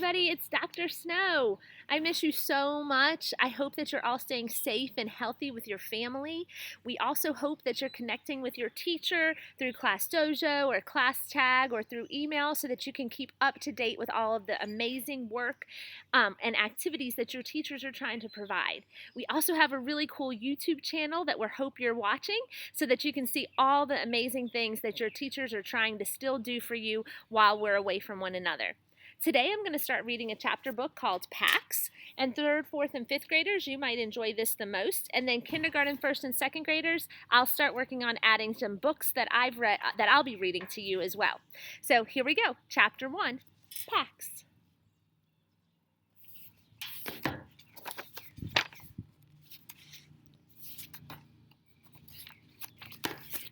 everybody. It's Dr. Snow. I miss you so much. I hope that you're all staying safe and healthy with your family. We also hope that you're connecting with your teacher through Class Dojo or Class Tag or through email so that you can keep up to date with all of the amazing work and activities that your teachers are trying to provide. We also have a really cool YouTube channel that we hope you're watching so that you can see all the amazing things that your teachers are trying to still do for you while we're away from one another. Today I'm going to start reading a chapter book called Pax, and 3rd, 4th, and 5th graders, you might enjoy this the most, and then kindergarten, 1st, and 2nd graders, I'll start working on adding some books that I've read that I'll be reading to you as well. So here we go, Chapter 1, Pax.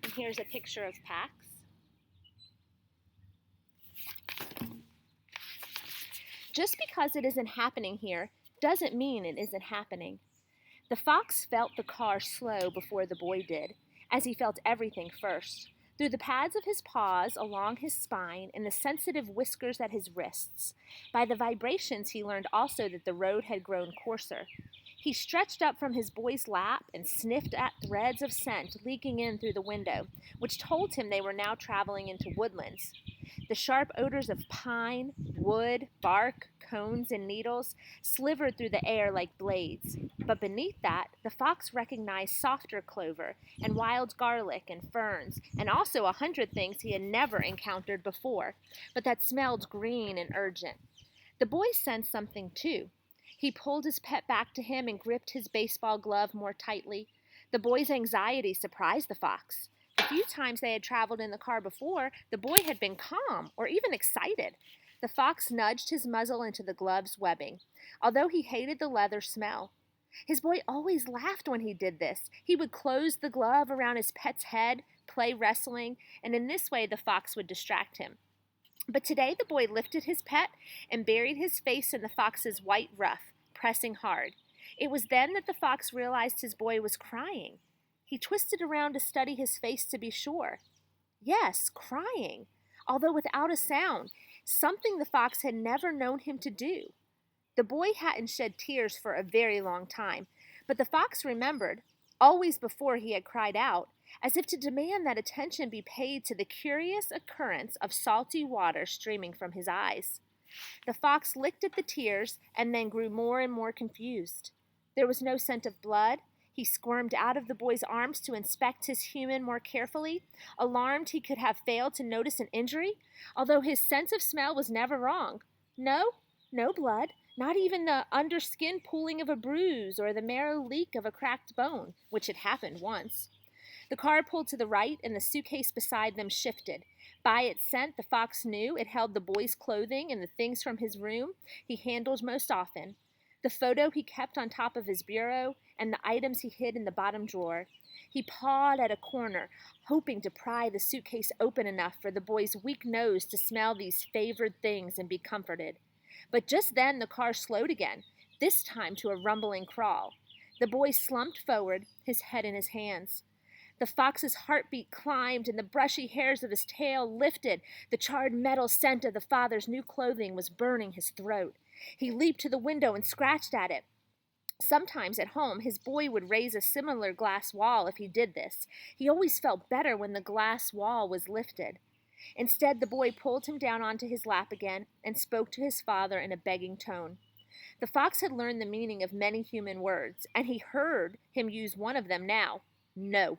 And here's a picture of Pax. Just because it isn't happening here doesn't mean it isn't happening. The fox felt the car slow before the boy did, as he felt everything first, through the pads of his paws, along his spine, and the sensitive whiskers at his wrists. By the vibrations, he learned also that the road had grown coarser. He stretched up from his boy's lap and sniffed at threads of scent leaking in through the window, which told him they were now traveling into woodlands. The sharp odors of pine, wood, bark, cones, and needles slivered through the air like blades. But beneath that, the fox recognized softer clover and wild garlic and ferns, and also 100 things he had never encountered before, but that smelled green and urgent. The boy sensed something too. He pulled his pet back to him and gripped his baseball glove more tightly. The boy's anxiety surprised the fox. The few times they had traveled in the car before, the boy had been calm or even excited. The fox nudged his muzzle into the glove's webbing, although he hated the leather smell. His boy always laughed when he did this. He would close the glove around his pet's head, play wrestling, and in this way the fox would distract him. But today the boy lifted his pet and buried his face in the fox's white ruff, pressing hard. It was then that the fox realized his boy was crying. He twisted around to study his face to be sure. Yes, crying, although without a sound, something the fox had never known him to do. The boy hadn't shed tears for a very long time, but the fox remembered, always before he had cried out, as if to demand that attention be paid to the curious occurrence of salty water streaming from his eyes. The fox licked at the tears and then grew more and more confused. There was no scent of blood. He squirmed out of the boy's arms to inspect his human more carefully. Alarmed, he could have failed to notice an injury, although his sense of smell was never wrong. No blood, not even the underskin pooling of a bruise or the marrow leak of a cracked bone, which had happened once. The car pulled to the right, and the suitcase beside them shifted. By its scent, the fox knew it held the boy's clothing and the things from his room he handled most often, the photo he kept on top of his bureau, and the items he hid in the bottom drawer. He pawed at a corner, hoping to pry the suitcase open enough for the boy's weak nose to smell these favored things and be comforted. But just then the car slowed again, this time to a rumbling crawl. The boy slumped forward, his head in his hands. The fox's heartbeat climbed and the brushy hairs of his tail lifted. The charred metal scent of the father's new clothing was burning his throat. He leaped to the window and scratched at it. Sometimes at home, his boy would raise a similar glass wall if he did this. He always felt better when the glass wall was lifted. Instead, the boy pulled him down onto his lap again and spoke to his father in a begging tone. The fox had learned the meaning of many human words, and he heard him use one of them now, no.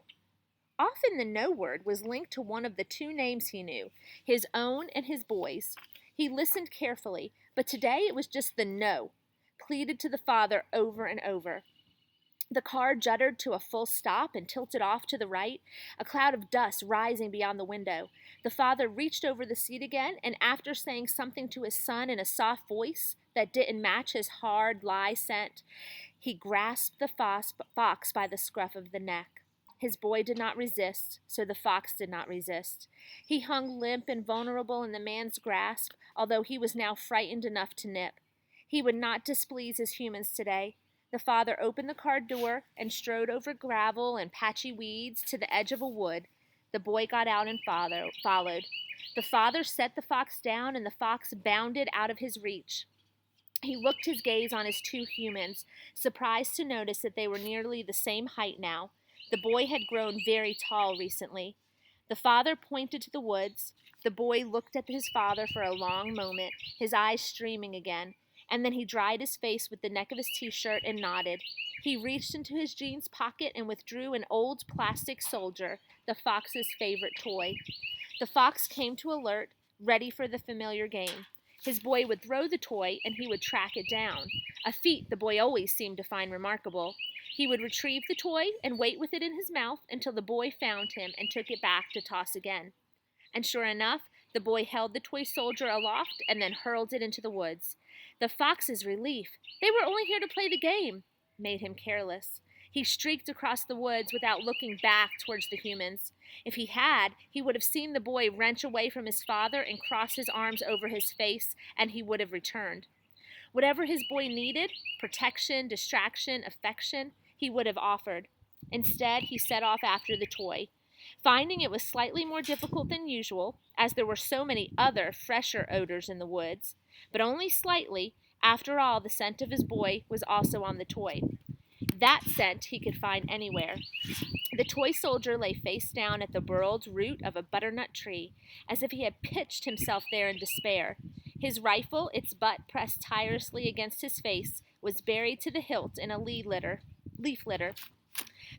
Often the no word was linked to one of the two names he knew, his own and his boy's. He listened carefully, but today it was just the no, pleaded to the father over and over. The car juddered to a full stop and tilted off to the right, a cloud of dust rising beyond the window. The father reached over the seat again, and after saying something to his son in a soft voice that didn't match his hard lie scent, he grasped the fox by the scruff of the neck. His boy did not resist, so the fox did not resist. He hung limp and vulnerable in the man's grasp, although he was now frightened enough to nip. He would not displease his humans today. The father opened the car door and strode over gravel and patchy weeds to the edge of a wood. The boy got out and followed. The father set the fox down, and the fox bounded out of his reach. He looked his gaze on his two humans, surprised to notice that they were nearly the same height now. The boy had grown very tall recently. The father pointed to the woods. The boy looked at his father for a long moment, his eyes streaming again, and then he dried his face with the neck of his t-shirt and nodded. He reached into his jeans pocket and withdrew an old plastic soldier, the fox's favorite toy. The fox came to alert, ready for the familiar game. His boy would throw the toy and he would track it down, a feat the boy always seemed to find remarkable. He would retrieve the toy and wait with it in his mouth until the boy found him and took it back to toss again. And sure enough, the boy held the toy soldier aloft and then hurled it into the woods. The fox's relief, they were only here to play the game, made him careless. He streaked across the woods without looking back towards the humans. If he had, he would have seen the boy wrench away from his father and cross his arms over his face, and he would have returned. Whatever his boy needed, protection, distraction, affection, he would have offered. Instead, he set off after the toy. Finding it was slightly more difficult than usual, as there were so many other, fresher odors in the woods, but only slightly. After all, the scent of his boy was also on the toy. That scent he could find anywhere. The toy soldier lay face down at the burled root of a butternut tree, as if he had pitched himself there in despair. His rifle, its butt pressed tirelessly against his face, was buried to the hilt in a leaf litter.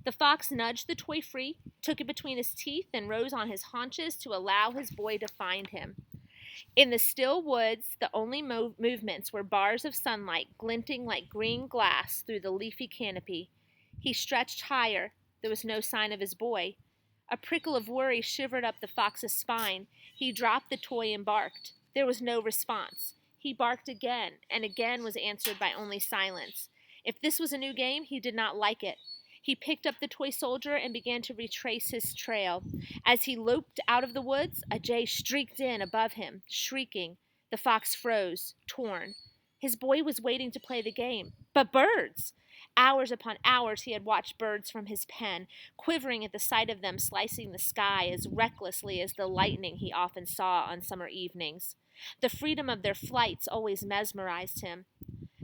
The fox nudged the toy free, took it between his teeth, and rose on his haunches to allow his boy to find him. In the still woods, the only movements were bars of sunlight glinting like green glass through the leafy canopy. He stretched higher. There was no sign of his boy. A prickle of worry shivered up the fox's spine. He dropped the toy and barked. There was no response. He barked again, and again was answered by only silence. If this was a new game, he did not like it. He picked up the toy soldier and began to retrace his trail. As he loped out of the woods, a jay streaked in above him, shrieking. The fox froze, torn. His boy was waiting to play the game. But birds! Hours upon hours he had watched birds from his pen, quivering at the sight of them slicing the sky as recklessly as the lightning he often saw on summer evenings. The freedom of their flights always mesmerized him.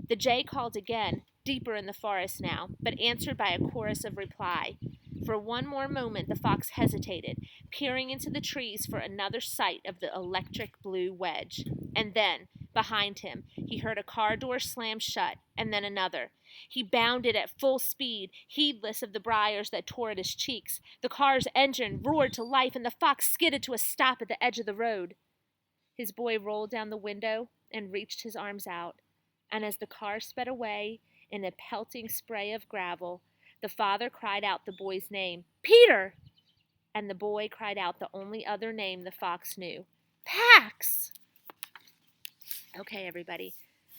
The jay called again, deeper in the forest now, but answered by a chorus of reply. For one more moment the fox hesitated, peering into the trees for another sight of the electric blue wedge. And then, behind him, he heard a car door slam shut, and then another. He bounded at full speed, heedless of the briars that tore at his cheeks. The car's engine roared to life, and the fox skidded to a stop at the edge of the road. His boy rolled down the window and reached his arms out. And as the car sped away in a pelting spray of gravel, the father cried out the boy's name, "Peter!" And the boy cried out the only other name the fox knew, "Pax!" Okay, everybody,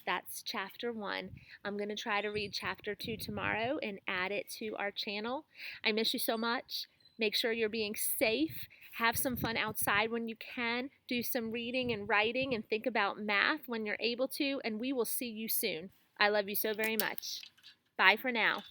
that's chapter 1. I'm going to try to read chapter 2 tomorrow and add it to our channel. I miss you so much. Make sure you're being safe. Have some fun outside when you can. Do some reading and writing and think about math when you're able to. And we will see you soon. I love you so very much. Bye for now.